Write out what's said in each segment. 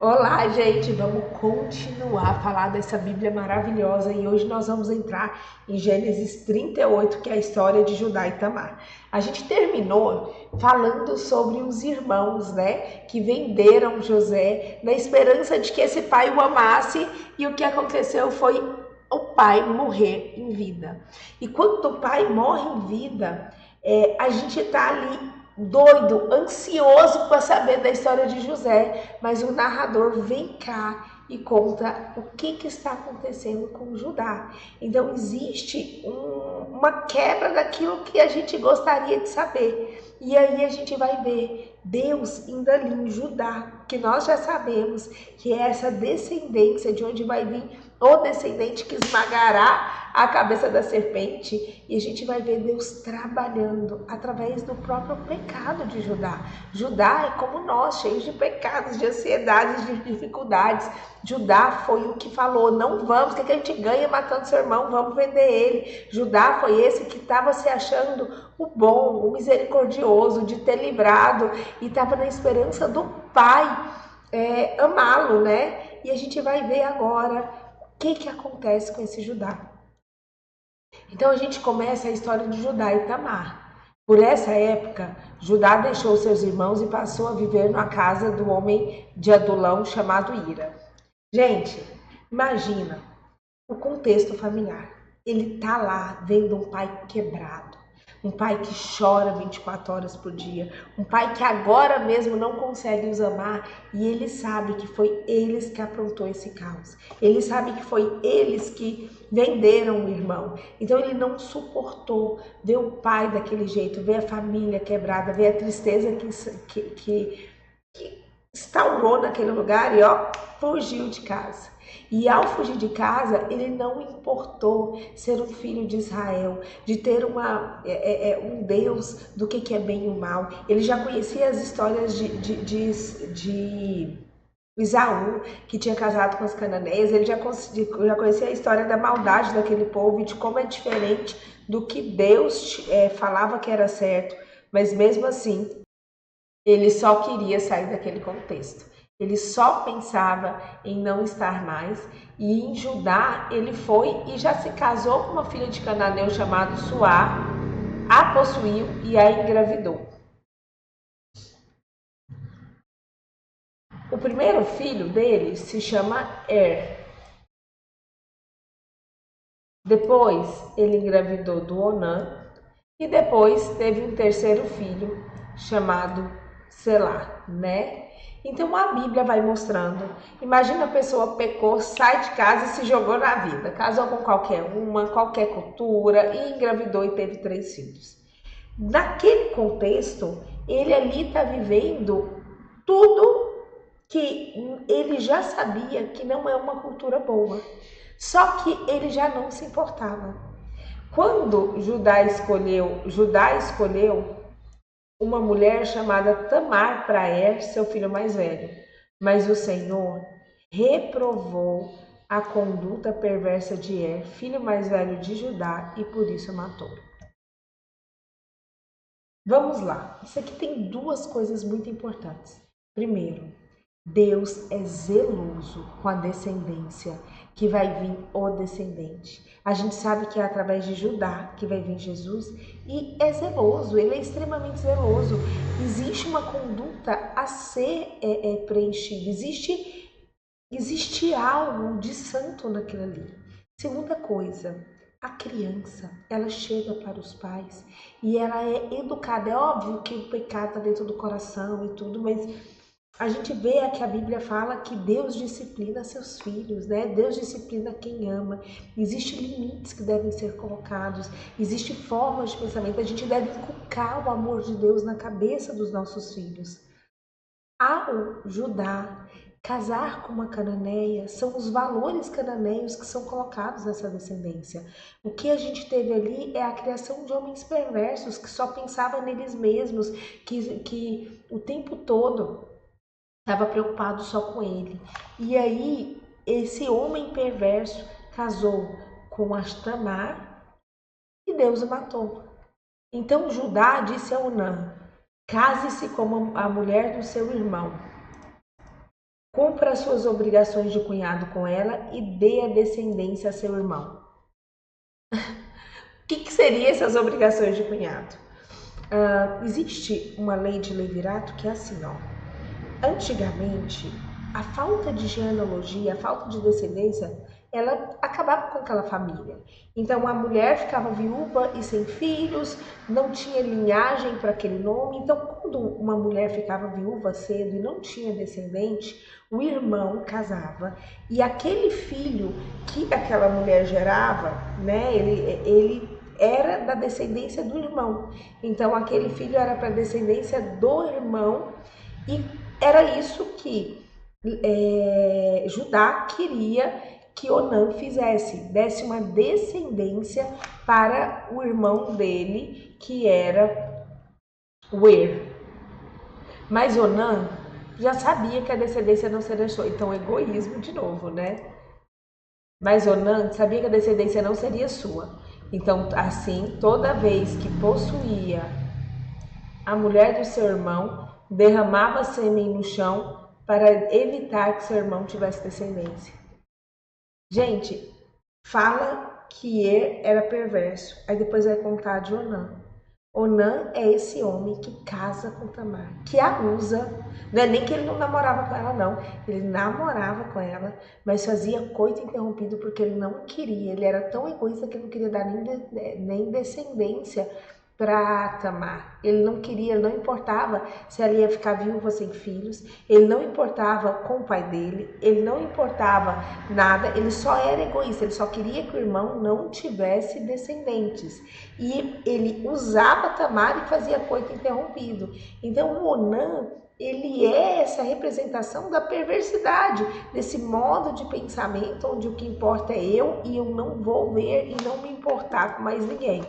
Olá, gente, vamos continuar a falar dessa Bíblia maravilhosa e hoje nós vamos entrar em Gênesis 38, que é a história de Judá e Tamar. A gente terminou falando sobre os irmãos, né, que venderam José na esperança de que esse pai o amasse e o que aconteceu foi o pai morrer em vida. E quando o pai morre em vida, a gente tá ali doido, ansioso para saber da história de José, mas o narrador vem cá e conta o que está acontecendo com Judá. Então existe uma quebra daquilo que a gente gostaria de saber. E aí a gente vai ver Deus indo ali em Judá, que nós já sabemos que é essa descendência de onde vai vir o descendente que esmagará a cabeça da serpente, e a gente vai ver Deus trabalhando através do próprio pecado de Judá. Judá é como nós, cheios de pecados, de ansiedades, de dificuldades. Judá foi o que falou, não vamos, o que a gente ganha matando seu irmão, vamos vender ele. Judá foi esse que estava se achando o bom, o misericordioso, de ter livrado, e estava na esperança do pai amá-lo, né? E a gente vai ver agora o que acontece com esse Judá. Então a gente começa a história de Judá e Tamar. Por essa época, Judá deixou seus irmãos e passou a viver na casa do homem de Adulão chamado Ira. Gente, imagina o contexto familiar. Ele tá lá vendo um pai quebrado, um pai que chora 24 horas por dia, um pai que agora mesmo não consegue os amar, e ele sabe que foi eles que aprontou esse caos. Ele sabe que foi eles que venderam o irmão. Então ele não suportou ver o pai daquele jeito, ver a família quebrada, ver a tristeza que instaurou naquele lugar e fugiu de casa. E ao fugir de casa, ele não importou ser um filho de Israel, de ter um Deus do que é bem e o mal. Ele já conhecia as histórias de Esaú, que tinha casado com as cananeias. Ele já conhecia a história da maldade daquele povo e de como é diferente do que Deus falava que era certo. Mas mesmo assim, ele só queria sair daquele contexto. Ele só pensava em não estar mais. E em Judá ele foi e já se casou com uma filha de cananeu chamada Suá, a possuiu e a engravidou. O primeiro filho dele se chama Depois ele engravidou do Onã e depois teve um terceiro filho chamado Selá, né? Então a Bíblia vai mostrando. Imagina a pessoa pecou, sai de casa e se jogou na vida. Casou com qualquer cultura, e engravidou e teve 3 filhos. Naquele contexto, ele ali está vivendo tudo que ele já sabia que não é uma cultura boa. Só que ele já não se importava. Quando Judá escolheu uma mulher chamada Tamar para seu filho mais velho. Mas o Senhor reprovou a conduta perversa de filho mais velho de Judá, e por isso matou. Vamos lá. Isso aqui tem duas coisas muito importantes. Primeiro, Deus é zeloso com a descendência, que vai vir o descendente. A gente sabe que é através de Judá que vai vir Jesus, e é zeloso, ele é extremamente zeloso. Existe uma conduta a ser preenchida, existe algo de santo naquilo ali. Segunda coisa, a criança, ela chega para os pais e ela é educada. É óbvio que o pecado está dentro do coração e tudo, mas a gente vê que a Bíblia fala que Deus disciplina seus filhos, né? Deus disciplina quem ama. Existem limites que devem ser colocados, existem formas de pensamento. A gente deve inculcar o amor de Deus na cabeça dos nossos filhos. Ao Judá casar com uma cananeia, são os valores cananeios que são colocados nessa descendência. O que a gente teve ali é a criação de homens perversos que só pensavam neles mesmos, que o tempo todo estava preocupado só com ele. E aí, esse homem perverso casou com Tamar e Deus o matou. Então Judá disse a Onã: case-se com a mulher do seu irmão. Com cumpra suas obrigações de cunhado com ela e dê a descendência a seu irmão. O que seriam essas obrigações de cunhado? Existe uma lei de levirato que é assim, ó. Antigamente, a falta de genealogia, a falta de descendência, ela acabava com aquela família. Então a mulher ficava viúva e sem filhos, não tinha linhagem para aquele nome. Então quando uma mulher ficava viúva cedo e não tinha descendente, o irmão casava e aquele filho que aquela mulher gerava, né, ele era da descendência do irmão. Então aquele filho era para a descendência do irmão e era isso que Judá queria que Onã fizesse, desse uma descendência para o irmão dele, que era o Er. Mas Onã já sabia que a descendência não seria sua, então egoísmo de novo, né? Mas Onã sabia que a descendência não seria sua. Então, assim, toda vez que possuía a mulher do seu irmão, derramava sêmen no chão para evitar que seu irmão tivesse descendência. Gente, fala que Er era perverso, aí depois vai contar de Onã. Onã é esse homem que casa com Tamar, que a usa. Não é nem que ele não namorava com ela, não. Ele namorava com ela, mas fazia coito interrompido porque ele não queria. Ele era tão egoísta que ele não queria dar nem descendência para Tamar. Ele não queria, não importava se ela ia ficar viúva sem filhos, ele não importava com o pai dele, ele não importava nada, ele só era egoísta, ele só queria que o irmão não tivesse descendentes. E ele usava Tamar e fazia coito interrompido. Então o Onã, ele é essa representação da perversidade, desse modo de pensamento onde o que importa é eu e eu não vou ver e não me importar com mais ninguém.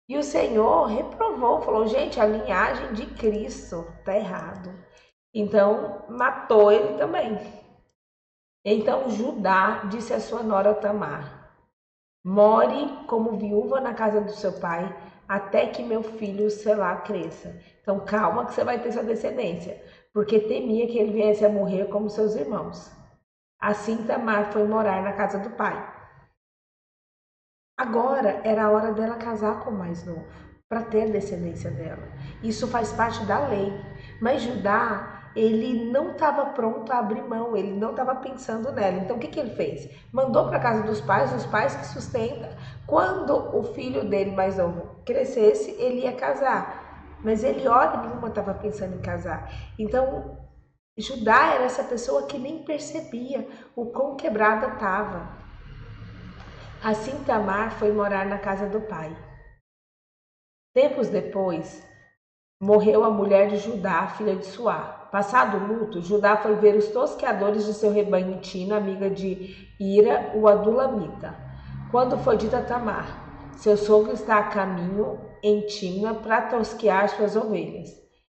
E o Senhor reprovou, falou, gente, a linhagem de Cristo está errado. Então, matou ele também. Então, Judá disse à sua nora Tamar, more como viúva na casa do seu pai, até que meu filho Selá cresça. Então, calma que você vai ter sua descendência, porque temia que ele viesse a morrer como seus irmãos. Assim, Tamar foi morar na casa do pai. Agora era a hora dela casar com o mais novo, para ter a descendência dela. Isso faz parte da lei. Mas Judá, ele não estava pronto a abrir mão, ele não estava pensando nela. Então o que ele fez? Mandou para a casa dos pais, os pais que sustentam. Quando o filho dele mais novo crescesse, ele ia casar. Mas ele, hora nenhuma, estava pensando em casar. Então Judá era essa pessoa que nem percebia o quão quebrada estava. Assim Tamar foi morar na casa do pai. Tempos depois, morreu a mulher de Judá, filha de Suá. Passado o luto, Judá foi ver os tosqueadores de seu rebanho em Tina, amiga de Ira, o Adulamita. Quando foi dita a Tamar, seu sogro está a caminho em Tina para tosquear suas ovelhas.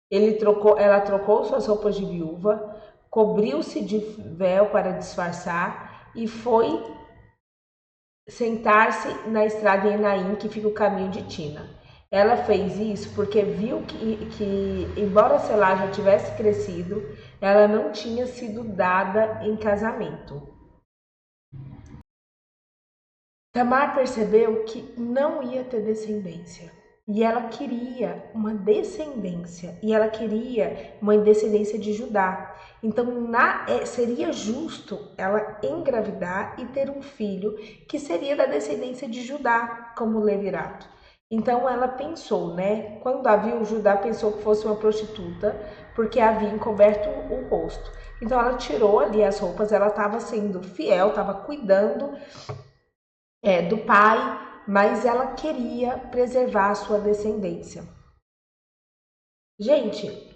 Ela trocou suas roupas de viúva, cobriu-se de véu para disfarçar e foi sentar-se na estrada em Enaim, que fica o caminho de Tina. Ela fez isso porque viu que embora Selá já tivesse crescido, ela não tinha sido dada em casamento. Tamar percebeu que não ia ter descendência. E ela queria uma descendência. E ela queria uma descendência de Judá. Então seria justo ela engravidar e ter um filho que seria da descendência de Judá, como levirato. Então ela pensou, né? Quando a viu, Judá pensou que fosse uma prostituta, porque havia encoberto o rosto. Então ela tirou ali as roupas, ela estava sendo fiel, estava cuidando do pai, mas ela queria preservar a sua descendência. Gente,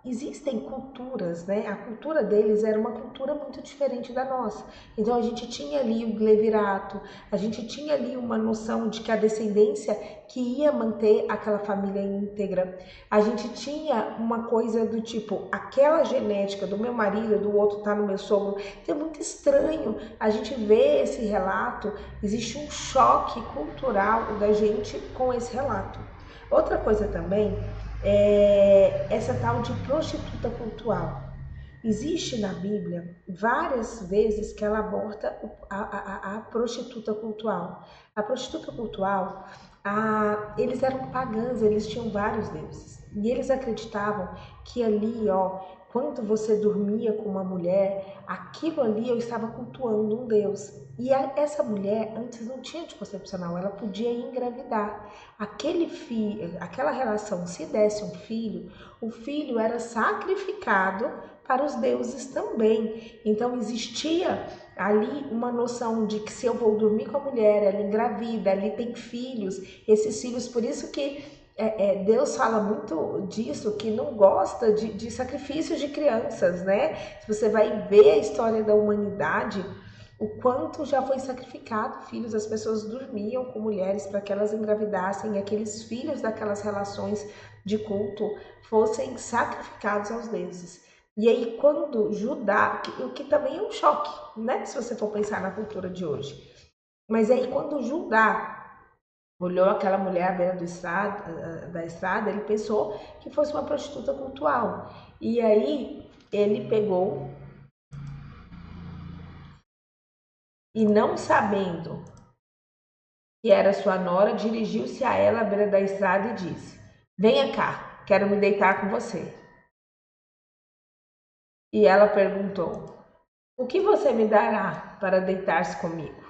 existem culturas, né? A cultura deles era uma cultura muito diferente da nossa. Então a gente tinha ali o levirato, a gente tinha ali uma noção de que a descendência que ia manter aquela família íntegra. A gente tinha uma coisa do tipo, aquela genética do meu marido, do outro tá no meu sogro. Então é muito estranho a gente ver esse relato, existe um choque cultural da gente com esse relato. Outra coisa também essa tal de prostituta cultural. Existe na Bíblia várias vezes que ela aborda a prostituta cultual. A prostituta cultual, eles eram pagãs, eles tinham vários deuses. E eles acreditavam que ali, ó, quando você dormia com uma mulher, aquilo ali eu estava cultuando um deus. E essa mulher antes não tinha anticoncepcional, ela podia engravidar. Aquela relação, se desse um filho, o filho era sacrificado para os deuses também. Então existia ali uma noção de que se eu vou dormir com a mulher, ela engravida, ali tem filhos, esses filhos, por isso que Deus fala muito disso, que não gosta de sacrifícios de crianças, né? Se você vai ver a história da humanidade, o quanto já foi sacrificado filhos, as pessoas dormiam com mulheres para que elas engravidassem e aqueles filhos daquelas relações de culto fossem sacrificados aos deuses. E aí quando Judá, o que também é um choque, né? Se você for pensar na cultura de hoje. Mas aí quando Judá olhou aquela mulher à beira da estrada, ele pensou que fosse uma prostituta cultual. E aí ele pegou e, não sabendo que era sua nora, dirigiu-se a ela à beira da estrada e disse: venha cá, quero me deitar com você. E ela perguntou: o que você me dará para deitar-se comigo?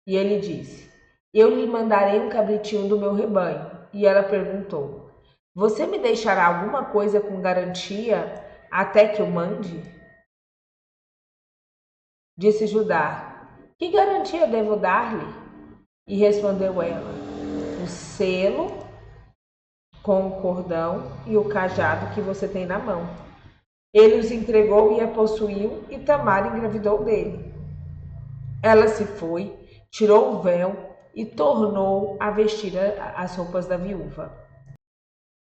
E ele disse: eu lhe mandarei um cabritinho do meu rebanho. E ela perguntou: você me deixará alguma coisa com garantia até que eu mande? Disse Judá: que garantia devo dar-lhe? E respondeu ela: o selo com o cordão e o cajado que você tem na mão. Ele os entregou e a possuiu, e Tamar engravidou dele. Ela se foi, tirou o véu e tornou a vestir as roupas da viúva.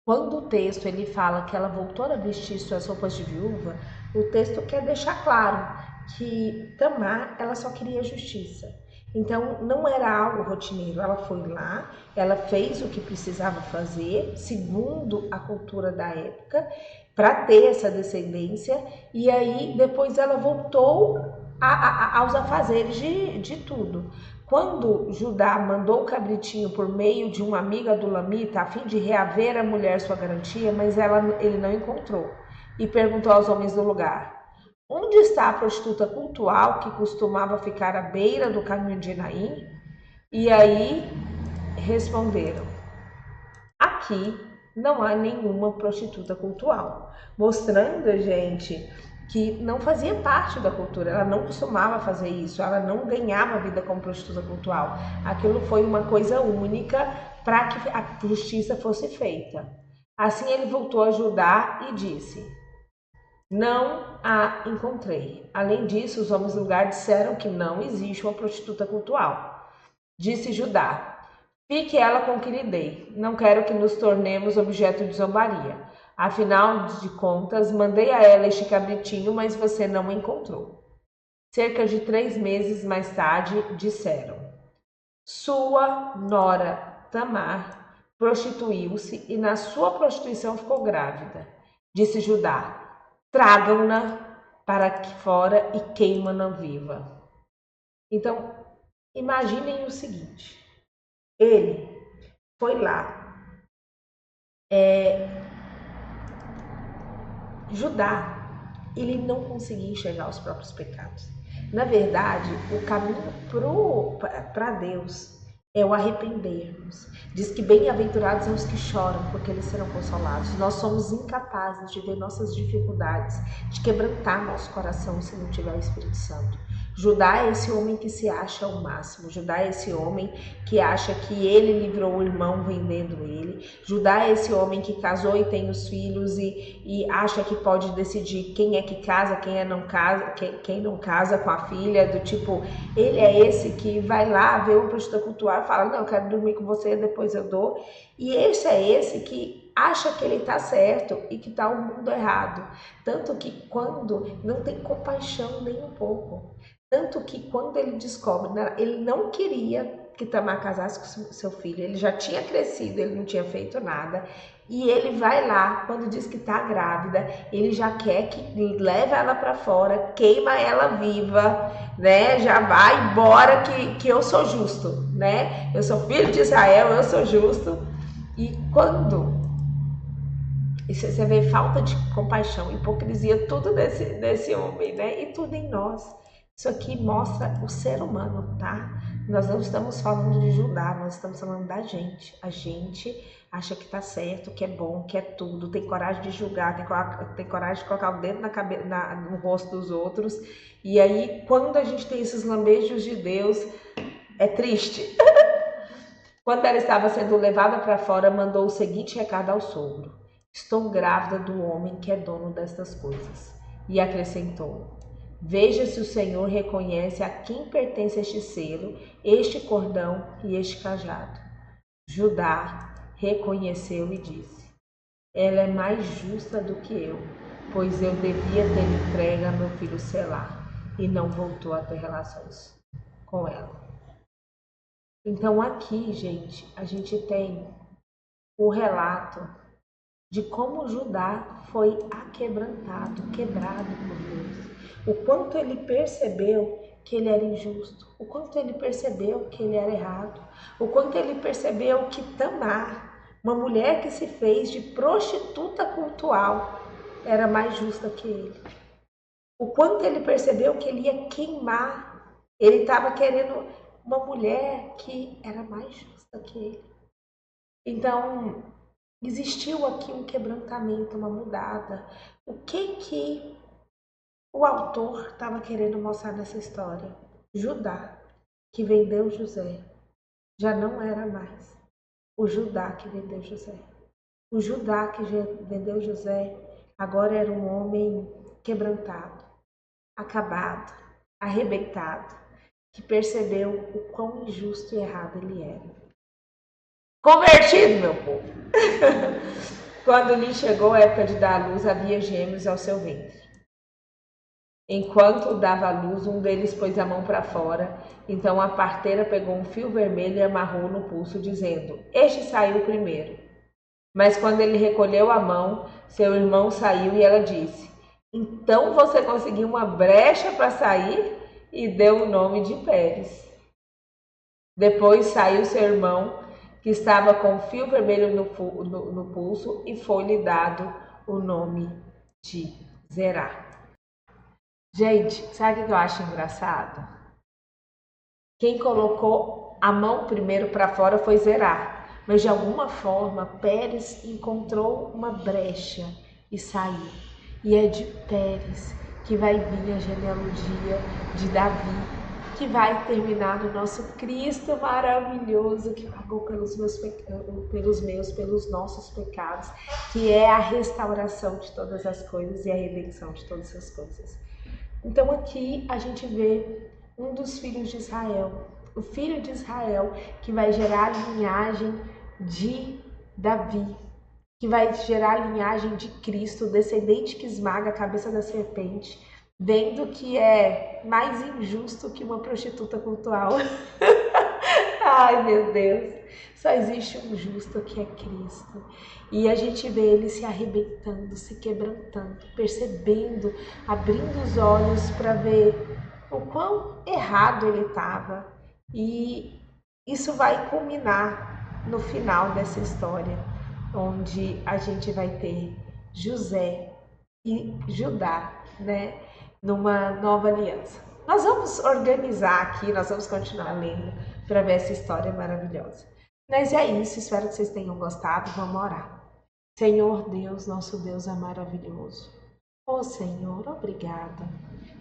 Quando o texto ele fala que ela voltou a vestir suas roupas de viúva, o texto quer deixar claro que Tamar ela só queria justiça. Então não era algo rotineiro, ela foi lá, ela fez o que precisava fazer, segundo a cultura da época, para ter essa descendência, e aí depois ela voltou aos afazeres de tudo. Quando Judá mandou o cabritinho por meio de uma amiga do Lamita, a fim de reaver a mulher sua garantia, mas ele não encontrou, e perguntou aos homens do lugar: onde está a prostituta cultual que costumava ficar à beira do caminho de Naim? E aí responderam: aqui não há nenhuma prostituta cultual, mostrando, gente, que não fazia parte da cultura, ela não costumava fazer isso, ela não ganhava vida como prostituta cultual. Aquilo foi uma coisa única para que a justiça fosse feita. Assim ele voltou a Judá e disse: não a encontrei. Além disso, os homens do lugar disseram que não existe uma prostituta cultual. Disse Judá: fique ela com o que lhe dei. Não quero que nos tornemos objeto de zombaria. Afinal de contas, mandei a ela este cabritinho, mas você não o encontrou. Cerca de 3 meses mais tarde, disseram: sua nora Tamar prostituiu-se e na sua prostituição ficou grávida. Disse Judá: tragam-na para aqui fora e queimam-na viva. Então, imaginem o seguinte: ele foi lá, Judá, ele não conseguia enxergar os próprios pecados. Na verdade, o caminho para Deus é o arrependermos. Diz que bem-aventurados são os que choram, porque eles serão consolados. Nós somos incapazes de ver nossas dificuldades, de quebrantar nosso coração se não tiver o Espírito Santo. Judá é esse homem que se acha o máximo. Judá é esse homem que acha que ele livrou o irmão vendendo ele. Judá é esse homem que casou e tem os filhos e acha que pode decidir quem é que casa, quem não casa com a filha, do tipo, ele é esse que vai lá ver uma prostituta cultural e fala: não, eu quero dormir com você, depois eu dou. E esse é esse que acha que ele está certo e que está o mundo errado. Tanto que quando não tem compaixão nem um pouco. Tanto que quando ele descobre, ele não queria que Tamar casasse com seu filho, ele já tinha crescido, ele não tinha feito nada, E ele vai lá, quando diz que está grávida, ele já quer que leve ela para fora, queima ela viva, né? Já vai embora que eu sou justo, né? Eu sou filho de Israel, eu sou justo. E quando você vê falta de compaixão, hipocrisia, tudo desse homem, né? E tudo em nós. Isso aqui mostra o ser humano, tá? Nós não estamos falando de Judá, nós estamos falando da gente. A gente acha que tá certo, que é bom, que é tudo, tem coragem de julgar, tem coragem de colocar o dedo no rosto dos outros. E aí, quando a gente tem esses lambejos de Deus, é triste. Quando ela estava sendo levada para fora, mandou o seguinte recado ao sogro: estou grávida do homem que é dono destas coisas. E acrescentou: veja se o Senhor reconhece a quem pertence este selo, este cordão e este cajado. Judá reconheceu e disse: ela é mais justa do que eu, pois eu devia ter entregue a meu filho Selá, e não voltou a ter relações com ela. Então aqui, gente, a gente tem o relato de como Judá foi aquebrantado, quebrado por Deus. O quanto ele percebeu que ele era injusto, o quanto ele percebeu que ele era errado, o quanto ele percebeu que Tamar, uma mulher que se fez de prostituta cultual, era mais justa que ele. O quanto ele percebeu que ele ia queimar, ele estava querendo uma mulher que era mais justa que ele. Então, existiu aqui um quebrantamento, uma mudada. O que o autor estava querendo mostrar nessa história? Judá, que vendeu José, já não era mais o Judá que vendeu José. O Judá que vendeu José agora era um homem quebrantado, acabado, arrebentado, que percebeu o quão injusto e errado ele era. Convertido, meu povo! Quando lhe chegou a época de dar à luz, havia gêmeos ao seu ventre. Enquanto dava à luz, um deles pôs a mão para fora. Então a parteira pegou um fio vermelho e amarrou no pulso, dizendo: este saiu primeiro. Mas quando ele recolheu a mão, seu irmão saiu e ela disse: então você conseguiu uma brecha para sair? E deu o nome de Pérez. Depois saiu seu irmão, que estava com o fio vermelho no pulso, e foi-lhe dado o nome de Zerá. Gente, sabe o que eu acho engraçado? Quem colocou a mão primeiro para fora foi Zerá, mas de alguma forma Pérez encontrou uma brecha e saiu. E é de Pérez que vai vir a genealogia de Davi, que vai terminar no nosso Cristo maravilhoso, que pagou pelos nossos pecados, que é a restauração de todas as coisas e a redenção de todas as coisas. Então aqui a gente vê um dos filhos de Israel, o filho de Israel que vai gerar a linhagem de Davi, que vai gerar a linhagem de Cristo, o descendente que esmaga a cabeça da serpente, vendo que é mais injusto que uma prostituta cultural. Ai, meu Deus, só existe um justo que é Cristo. E a gente vê ele se arrebentando, se quebrantando, percebendo, abrindo os olhos para ver o quão errado ele estava. E isso vai culminar no final dessa história, onde a gente vai ter José e Judá, né, numa nova aliança. Nós vamos organizar aqui, nós vamos continuar lendo para ver essa história maravilhosa. Mas é isso, espero que vocês tenham gostado. Vamos orar. Senhor Deus, nosso Deus é maravilhoso. Oh Senhor, obrigada.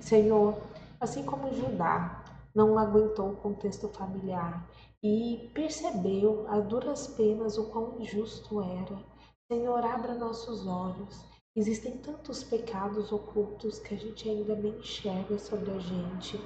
Senhor, assim como Judá não aguentou o contexto familiar e percebeu a duras penas o quão injusto era, Senhor, abra nossos olhos. Existem tantos pecados ocultos que a gente ainda nem enxerga sobre a gente,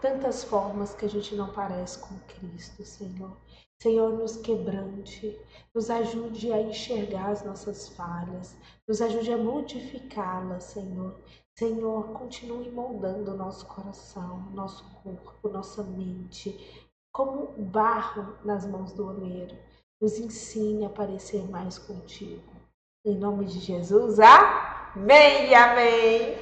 tantas formas que a gente não parece com Cristo, Senhor. Senhor, nos quebrante, nos ajude a enxergar as nossas falhas, nos ajude a modificá-las, Senhor. Senhor, continue moldando o nosso coração, nosso corpo, nossa mente, como barro nas mãos do oleiro. Nos ensine a parecer mais contigo. Em nome de Jesus, amém e amém.